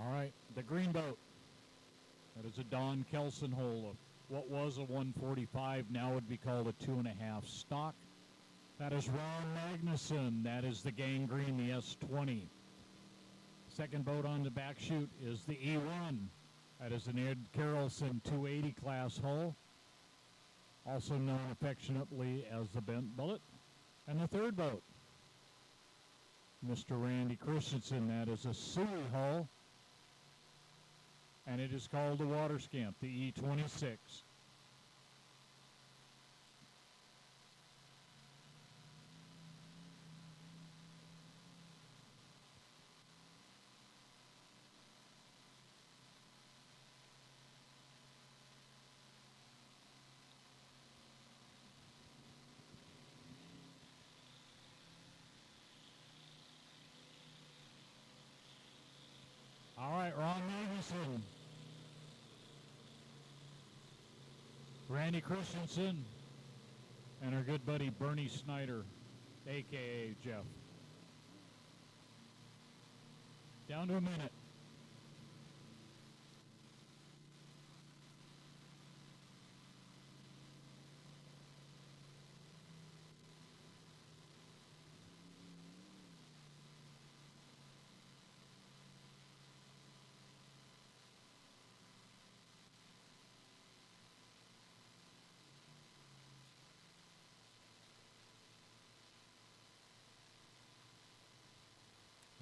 All right, the green boat. That is a Don Kelson hole. What was a 145 now would be called a 2.5 stock. That is Ron Magnuson. That is the gangrene, the S20. Second boat on the back chute is the E1. That is an Ed Carrollson 280 class hull, also known affectionately as the Bent Bullet. And the third boat, Mr. Randy Christensen. That is a Suey hull, and it is called the Water Scamp, the E26. All right, Ron Magnuson, Randy Christensen, and our good buddy Bernie Snyder, a.k.a. Jeff. Down to a minute.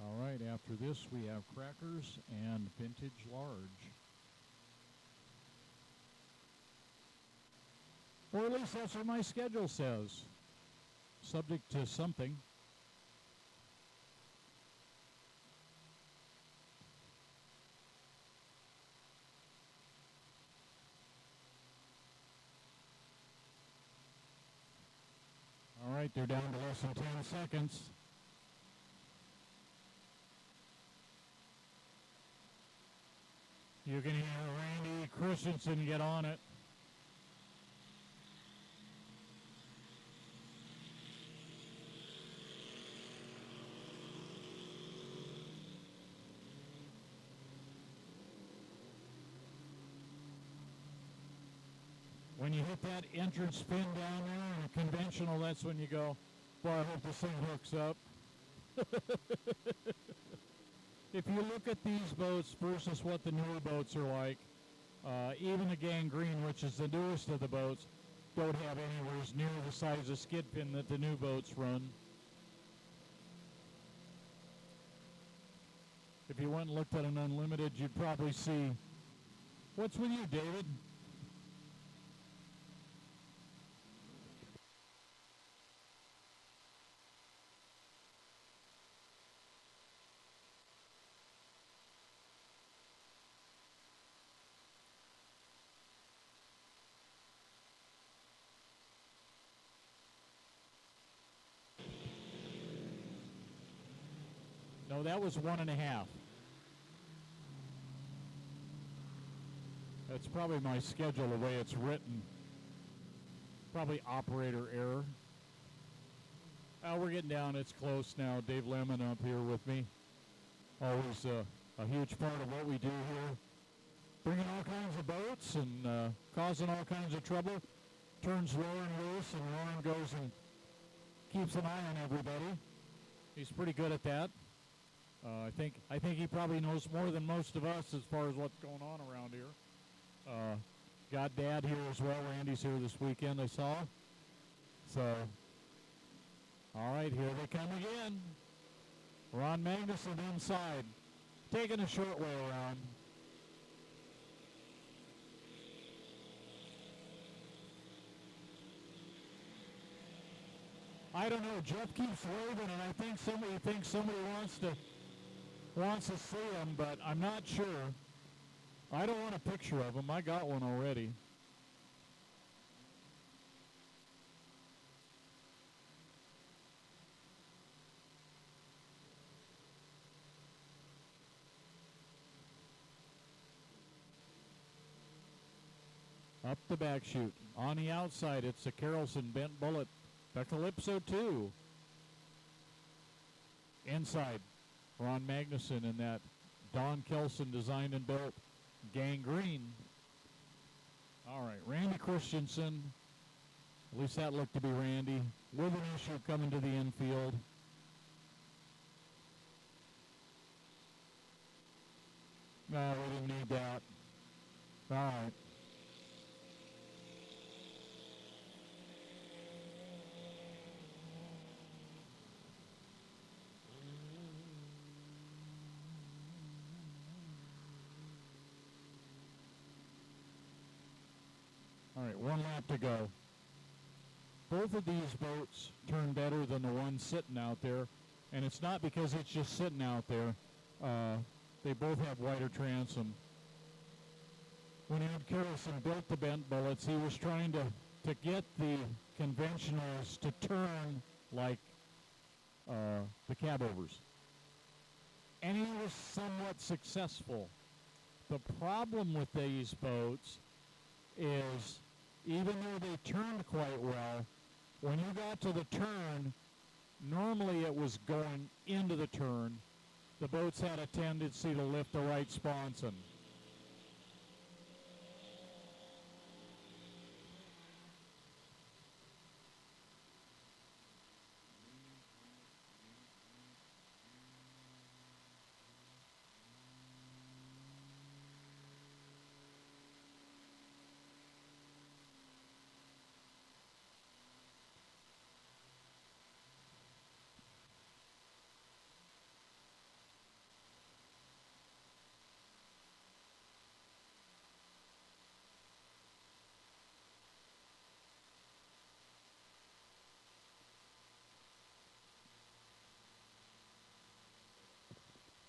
All right, after this we have crackers and vintage large. Or at least that's what my schedule says. Subject to something. All right, they're down to less than 10 seconds. You can hear Randy Christensen get on it. When you hit that entrance spin down there in a conventional, that's when you go, boy, I hope this thing hooks up. If you look at these boats versus what the newer boats are like, even the gangrene, which is the newest of the boats, don't have anywhere near the size of skid pin that the new boats run. If you went and looked at an unlimited, you'd probably see, what's with you, David? No, that was 1.5. That's probably my schedule, the way it's written. Probably operator error. We're getting down. It's close now. Dave Lemon up here with me. Always a huge part of what we do here. Bringing all kinds of boats and causing all kinds of trouble. Turns Lauren loose, and Lauren goes and keeps an eye on everybody. He's pretty good at that. I think he probably knows more than most of us as far as what's going on around here. Got Dad here as well. Randy's here this weekend, I saw. So, all right, here they come again. Ron Magnuson inside, taking a short way around. I don't know. Jeff keeps waving, and I think somebody thinks somebody wants to see him, but I'm not sure. I don't want a picture of him. I got one already. Up the back chute. On the outside, it's a Carrollson Bent Bullet. The Calypso 2. Inside, Ron Magnuson in that Don Kelson designed and built Gangrene. All right, Randy Christensen. At least that looked to be Randy. With an issue coming to the infield. No, we didn't need that. All right. All right, one lap to go. Both of these boats turn better than the one sitting out there, and it's not because it's just sitting out there. They both have wider transom. When Ed Carlson built the bent bullets, he was trying to get the conventionals to turn like the cabovers. And he was somewhat successful. The problem with these boats is, even though they turned quite well, when you got to the turn, normally it was going into the turn. The boats had a tendency to lift the right sponson.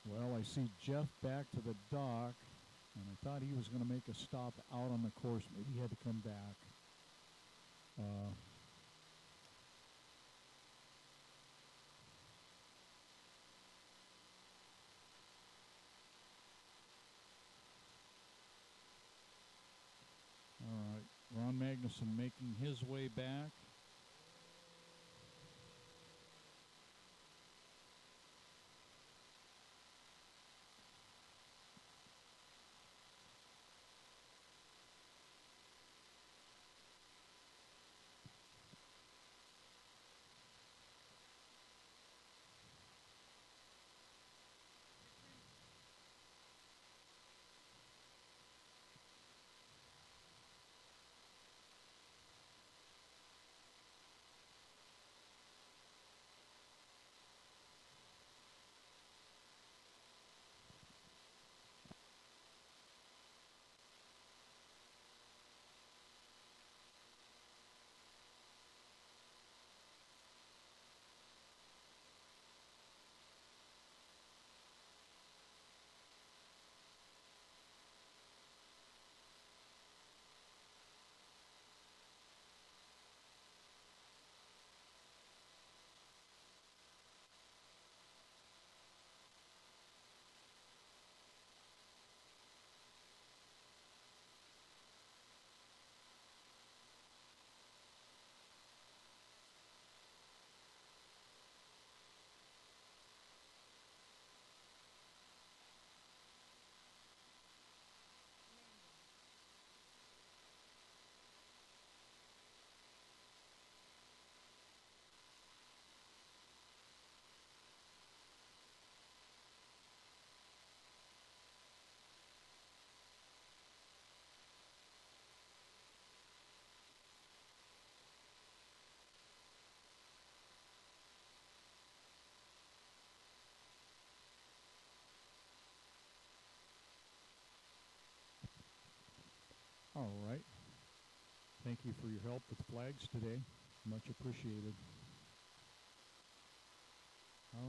Well, I see Jeff back to the dock, and I thought he was going to make a stop out on the course. Maybe he had to come back. All right, Ron Magnuson making his way back. All right. Thank you for your help with flags today. Much appreciated.